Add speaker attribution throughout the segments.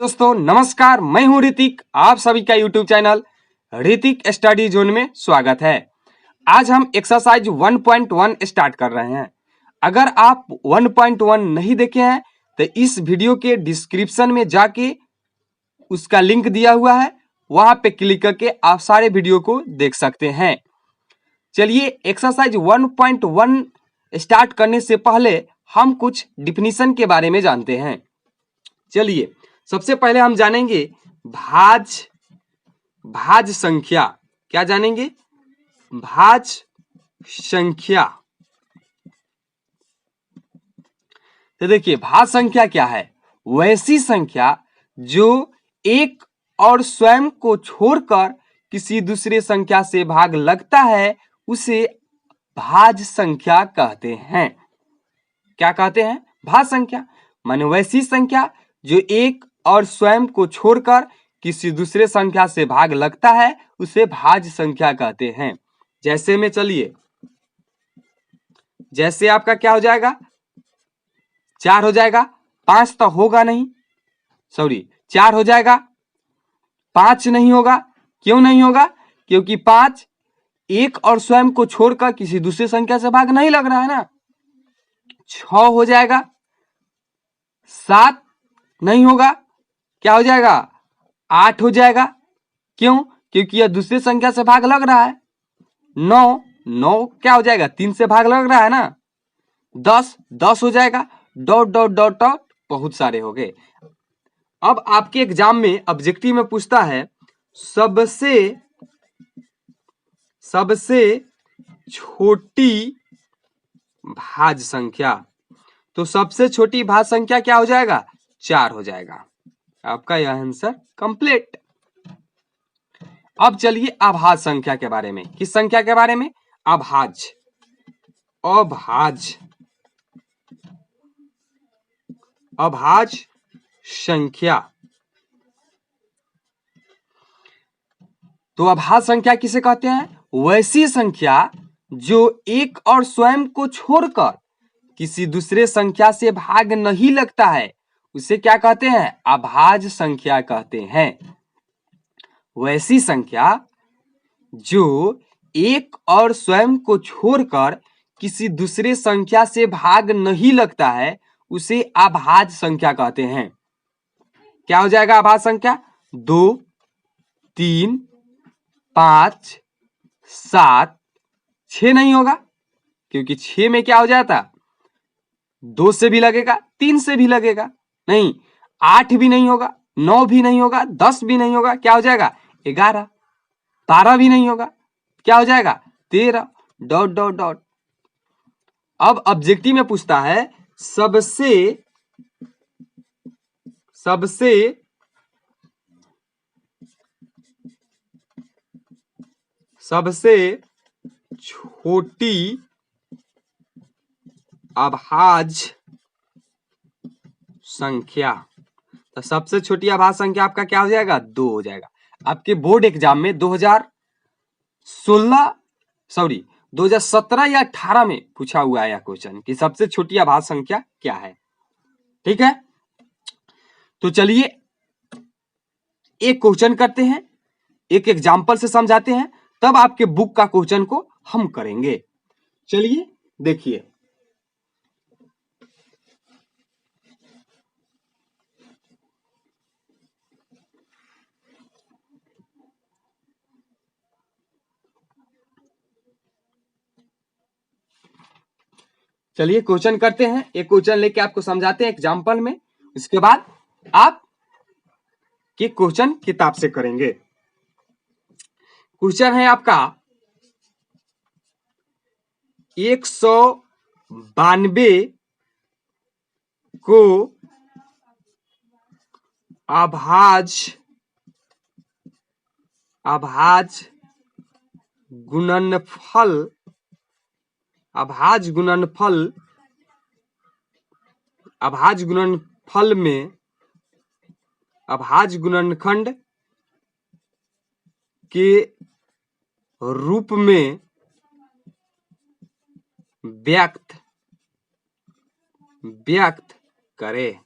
Speaker 1: दोस्तों नमस्कार, मैं हूं ऋतिक। आप सभी का YouTube channel Hrithik study zone में स्वागत है। आज हम एक्सरसाइज 1.1 स्टार्ट कर रहे हैं। अगर आप 1.1 नहीं देखे हैं तो इस वीडियो के डिस्क्रिप्शन में जाके उसका लिंक दिया हुआ है, वहां पे क्लिक करके आप सारे वीडियो को देख सकते हैं। चलिए एक्सरसाइज 1.1 स्टार्ट करने से पहले हम कुछ डिफिनीशन के बारे में जानते हैं। चलिए सबसे पहले हम जानेंगे भाज संख्या। क्या जानेंगे? भाज संख्या। तो देखिए भाज संख्या क्या है? वैसी संख्या जो एक और स्वयं को छोड़कर किसी दूसरे संख्या से भाग लगता है उसे भाज संख्या कहते हैं। क्या कहते हैं? भाज संख्या माने वैसी संख्या जो एक और स्वयं को छोड़कर किसी दूसरे संख्या से भाग लगता है उसे भाज संख्या कहते हैं। जैसे में चलिए, जैसे आपका क्या हो जाएगा? 4 हो जाएगा, 5 तो होगा नहीं, सॉरी 4 हो जाएगा, 5 नहीं होगा। क्यों नहीं होगा? क्योंकि 5 एक और स्वयं को छोड़कर किसी दूसरे संख्या से भाग नहीं लग रहा है ना। 6 हो जाएगा, 7 नहीं होगा, क्या हो जाएगा? 8 हो जाएगा। क्यों? क्योंकि यह दूसरे संख्या से भाग लग रहा है। 9 क्या हो जाएगा? 3 से भाग लग रहा है ना। 10 हो जाएगा। डॉट डॉट डॉट डॉट बहुत सारे हो गए। अब आपके एग्जाम में ऑब्जेक्टिव में पूछता है सबसे छोटी भाज संख्या। तो सबसे छोटी भाज संख्या क्या हो जाएगा? 4 हो जाएगा। आपका यह आंसर कंप्लीट। अब चलिए अभाज्य संख्या के बारे में। किस संख्या के बारे में? अभाज्य संख्या। तो अभाज्य संख्या किसे कहते हैं? वैसी संख्या जो एक और स्वयं को छोड़कर किसी दूसरे संख्या से भाग नहीं लगता है उसे क्या कहते हैं? अभाज्य संख्या कहते हैं। वैसी संख्या जो एक और स्वयं को छोड़कर किसी दूसरे संख्या से भाग नहीं लगता है उसे अभाज्य संख्या कहते हैं। क्या हो जाएगा अभाज्य संख्या? 2, 3, 5, 7, 6 नहीं होगा क्योंकि 6 में क्या हो जाता? 2 से भी लगेगा, 3 से भी लगेगा नहीं। 8 भी नहीं होगा, 9 भी नहीं होगा, 10 भी नहीं होगा, क्या हो जाएगा? 11। 12 भी नहीं होगा, क्या हो जाएगा? 13। Dot dot dot. अब ऑब्जेक्टिव में पूछता है सबसे छोटी अभाज्य संख्या। तो सबसे छोटी अभाज्य संख्या आपका क्या हो जाएगा? 2 हो जाएगा। आपके बोर्ड एग्जाम में 2017 या 18 में पूछा हुआ है यह क्वेश्चन कि सबसे छोटी अभाज्य संख्या क्या है। ठीक है, तो चलिए एक क्वेश्चन करते हैं, एक एग्जाम्पल से समझाते हैं, तब आपके बुक का क्वेश्चन को हम करेंगे। चलिए देखिए, चलिए क्वेश्चन करते हैं। एक क्वेश्चन लेके आपको समझाते हैं एग्जाम्पल में, इसके बाद आप के क्वेश्चन किताब से करेंगे। क्वेश्चन है आपका 192 को अभाज्य गुणनखंड के रूप में व्यक्त करें।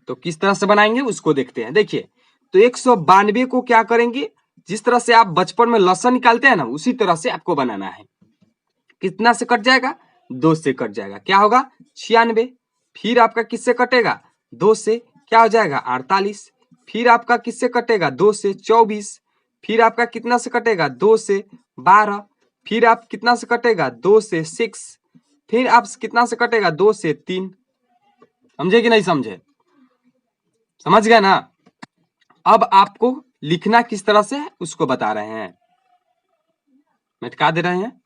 Speaker 1: तो किस तरह से बनाएंगे उसको देखते हैं। देखिए, तो 192 को क्या करेंगे, जिस तरह से आप बचपन में लसन निकालते हैं ना, उसी तरह से आपको बनाना है। कितना से कट जाएगा, 2 से कट जाएगा, क्या होगा 96। फिर आपका किससे कटेगा, 2 से, क्या हो जाएगा 48। फिर आपका किससे कटेगा, 2 से 24। फिर आपका कितना से कटेगा, 2 से 12। फिर आप कितना से कटेगा, 2 से 6। फिर आप कितना से कटेगा, 2 से 3। समझे कि नहीं समझे, समझ गए ना। अब आपको लिखना किस तरह से है उसको बता रहे हैं, मिटका दे रहे हैं।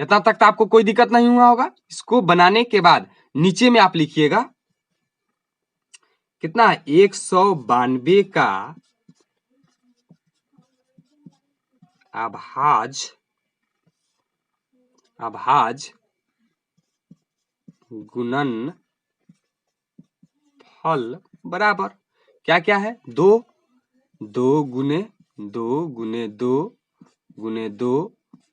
Speaker 1: इतना तक तो आपको कोई दिक्कत नहीं हुआ होगा। इसको बनाने के बाद नीचे में आप लिखिएगा कितना, 192 का अभाज गुणन फल बराबर क्या क्या है, 2 2 गुने 2 गुने 2 गुने 2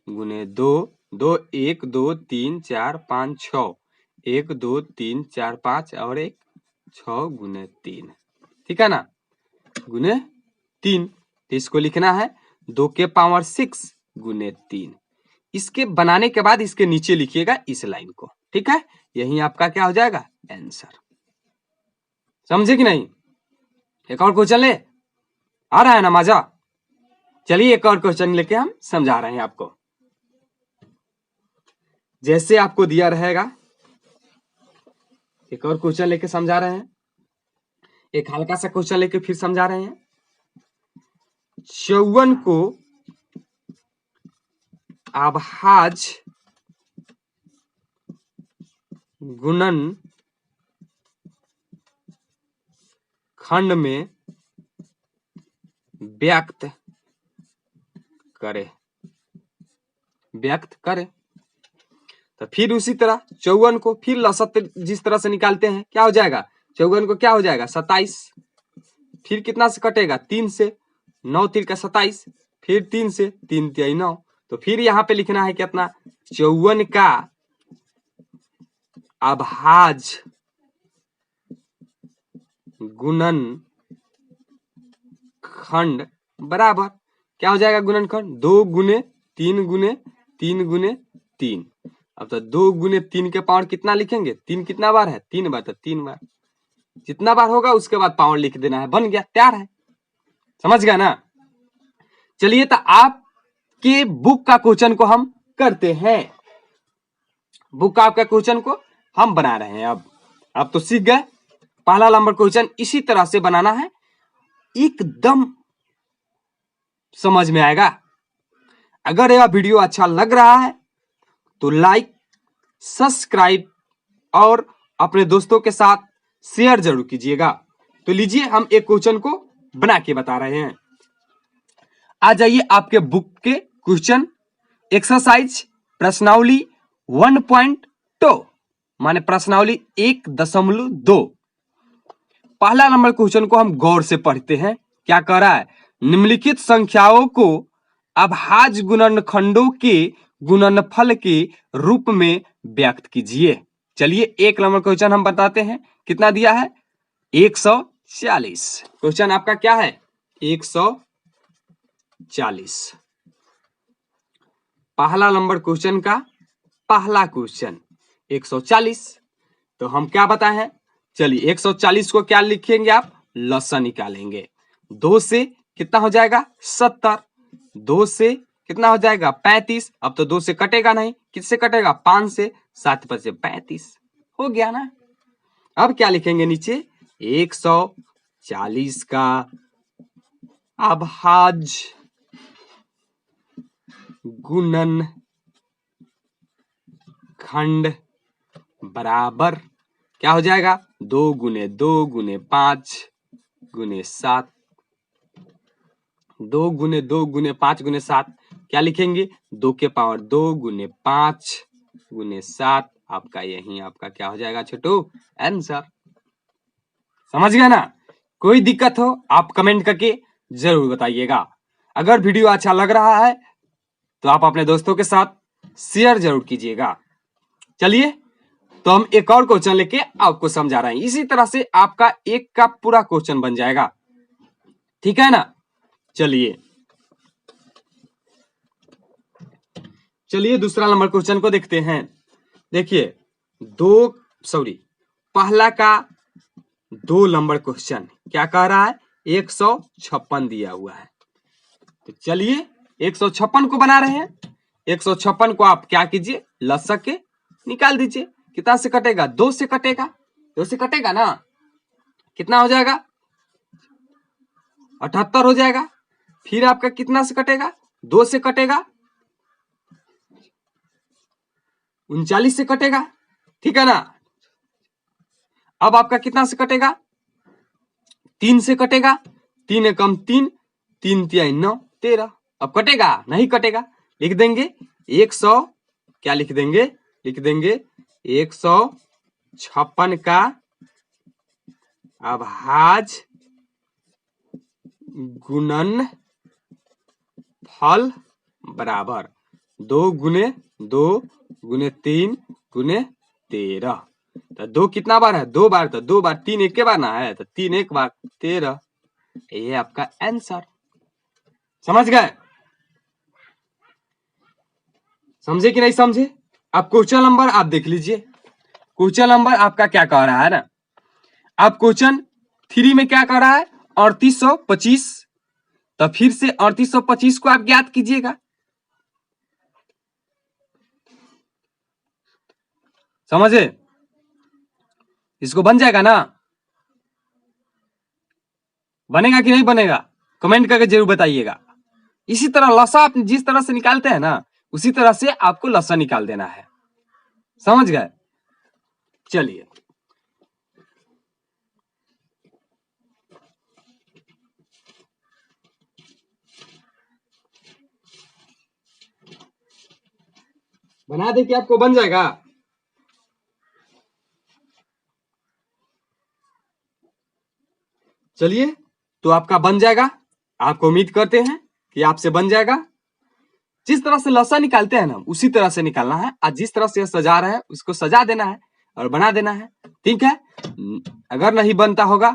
Speaker 1: गुने 2 2 1 2 3 4 5 6 1 2 3 4 5 और 1 6 गुने 3, ठीक है ना, गुने 3। तो इसको लिखना है 2 के पावर 6 गुने 3। इसके बनाने के बाद इसके नीचे लिखिएगा इस लाइन को, ठीक है। यही आपका क्या हो जाएगा, आंसर। समझे कि नहीं। एक और क्वेश्चन ले, आ रहा है ना मजा। चलिए एक और क्वेश्चन लेके हम समझा रहे हैं आपको। जैसे आपको दिया रहेगा, एक और क्वेश्चन लेके समझा रहे हैं। एक हल्का सा क्वेश्चन लेके फिर समझा रहे हैं। 54 को अभाज गुणन खंड में व्यक्त करे। तो फिर उसी तरह 54 को फिर लसत जिस तरह से निकालते हैं, क्या हो जाएगा, 54 को क्या हो जाएगा 27। फिर कितना से कटेगा, 3 से, 9 3 का 27। फिर 3 से, 3 3 9। तो फिर यहाँ पे लिखना है कितना, 54 का अभाज गुणन खंड बराबर क्या हो जाएगा, गुणनखंड 2 गुने 3 गुने 3 गुने 3। अब तो 2 गुने 3 के पावर कितना लिखेंगे, 3 कितना बार है, 3 बार, तो 3 बार, जितना बार होगा उसके बाद पावर लिख देना है, बन गया, तैयार है। समझ गया ना। चलिए तो आपके बुक का क्वेश्चन को हम करते हैं। बुक का आपका क्वेश्चन को हम बना रहे हैं। अब तो सीख गए। पहला नंबर क्वेश्चन इसी तरह से बनाना है, एकदम समझ में आएगा। अगर यह वीडियो अच्छा लग रहा है तो लाइक, सब्सक्राइब और अपने दोस्तों के साथ शेयर जरूर कीजिएगा। तो लीजिए हम एक क्वेश्चन को बना के बता रहे हैं। आ जाइए आपके बुक के क्वेश्चन, एक्सरसाइज प्रश्नावली 1.2 माने प्रश्नावली 1.2। पहला नंबर क्वेश्चन को हम गौर से पढ़ते हैं। क्या कह रहा है, निम्नलिखित संख्याओं को अभाज गुणनखंडों के गुणनफल के रूप में व्यक्त कीजिए। चलिए एक नंबर क्वेश्चन हम बताते हैं, कितना दिया है 140। क्वेश्चन आपका क्या है 140। पहला नंबर क्वेश्चन का पहला क्वेश्चन 140। तो हम क्या बताए हैं, चलिए 140 को क्या लिखेंगे आप, लसन निकालेंगे। 2 से कितना हो जाएगा 70, 2 से कितना हो जाएगा 35। अब तो 2 से कटेगा नहीं, किससे कटेगा 5 से, 7 5 35 हो गया ना। अब क्या लिखेंगे नीचे, 140 का अभाज गुणन खंड बराबर क्या हो जाएगा, 2 गुने 2 गुने 5 गुने 7, 2 गुने 2 गुने 5 गुने 7, क्या लिखेंगे 2 के पावर 2 गुने 5 गुने 7। आपका यही आपका क्या हो जाएगा छोटू, आंसर। समझ गया ना। कोई दिक्कत हो आप कमेंट करके जरूर बताइएगा। अगर वीडियो अच्छा लग रहा है तो आप अपने दोस्तों के साथ शेयर जरूर कीजिएगा। चलिए तो हम एक और क्वेश्चन लेके आपको समझा रहे हैं। इसी तरह से आपका एक का पूरा क्वेश्चन बन जाएगा, ठीक है ना। चलिए दूसरा नंबर क्वेश्चन को देखते हैं। देखिए पहला का 2 नंबर क्वेश्चन क्या कह रहा है, 156 दिया हुआ है। तो चलिए 156 को बना रहे हैं। 156 को आप क्या कीजिए, लसक के निकाल दीजिए। कितना से कटेगा, 2 से कटेगा। 2 से कटेगा ना, कितना हो जाएगा, 78 हो जाएगा। फिर आपका कितना से कटेगा, 2 से कटेगा, 39 से कटेगा, ठीक है ना। अब आपका कितना से कटेगा, 3 से कटेगा। 3 एकम 3, 3 तिहाई 9, 13। अब कटेगा, नहीं कटेगा। लिख देंगे 100, क्या लिख देंगे, लिख देंगे 156 का अभाज्य गुणन फल बराबर 2 गुने 2 गुने 3 गुने 13। तो 2 कितना बार है, 2 बार। तो 2 बार 3 एक के बार ना है, तो 3 एक बार 13। ये आपका आंसर। समझ गए, समझे कि नहीं समझे। अब क्वेश्चन नंबर आप देख लीजिए। क्वेश्चन नंबर आपका क्या कह रहा है ना, आप क्वेश्चन 3 में क्या कह रहा है, 3825। तो फिर से 3825 को आप ज्ञात कीजिएगा। समझे, इसको बन जाएगा ना, बनेगा कि नहीं बनेगा, कमेंट करके जरूर बताइएगा। इसी तरह लसा आप जिस तरह से निकालते हैं ना, उसी तरह से आपको लसा निकाल देना है। समझ गए। चलिए बना दे कि आपको बन जाएगा। चलिए तो आपका बन जाएगा, आपको उम्मीद करते हैं कि आपसे बन जाएगा। जिस तरह से लसा निकालते हैं ना, उसी तरह से निकालना है। आज जिस तरह से सजा रहे हैं उसको सजा देना है और बना देना है, ठीक है। अगर नहीं बनता होगा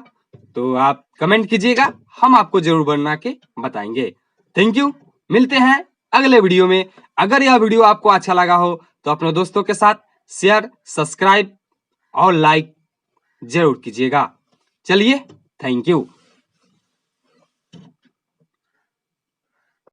Speaker 1: तो आप कमेंट कीजिएगा, हम आपको जरूर बना के बताएंगे। थैंक यू, मिलते हैं अगले वीडियो में। अगर यह वीडियो आपको अच्छा लगा हो तो अपने दोस्तों के साथ शेयर, सब्सक्राइब और लाइक जरूर कीजिएगा। चलिए, थैंक यू।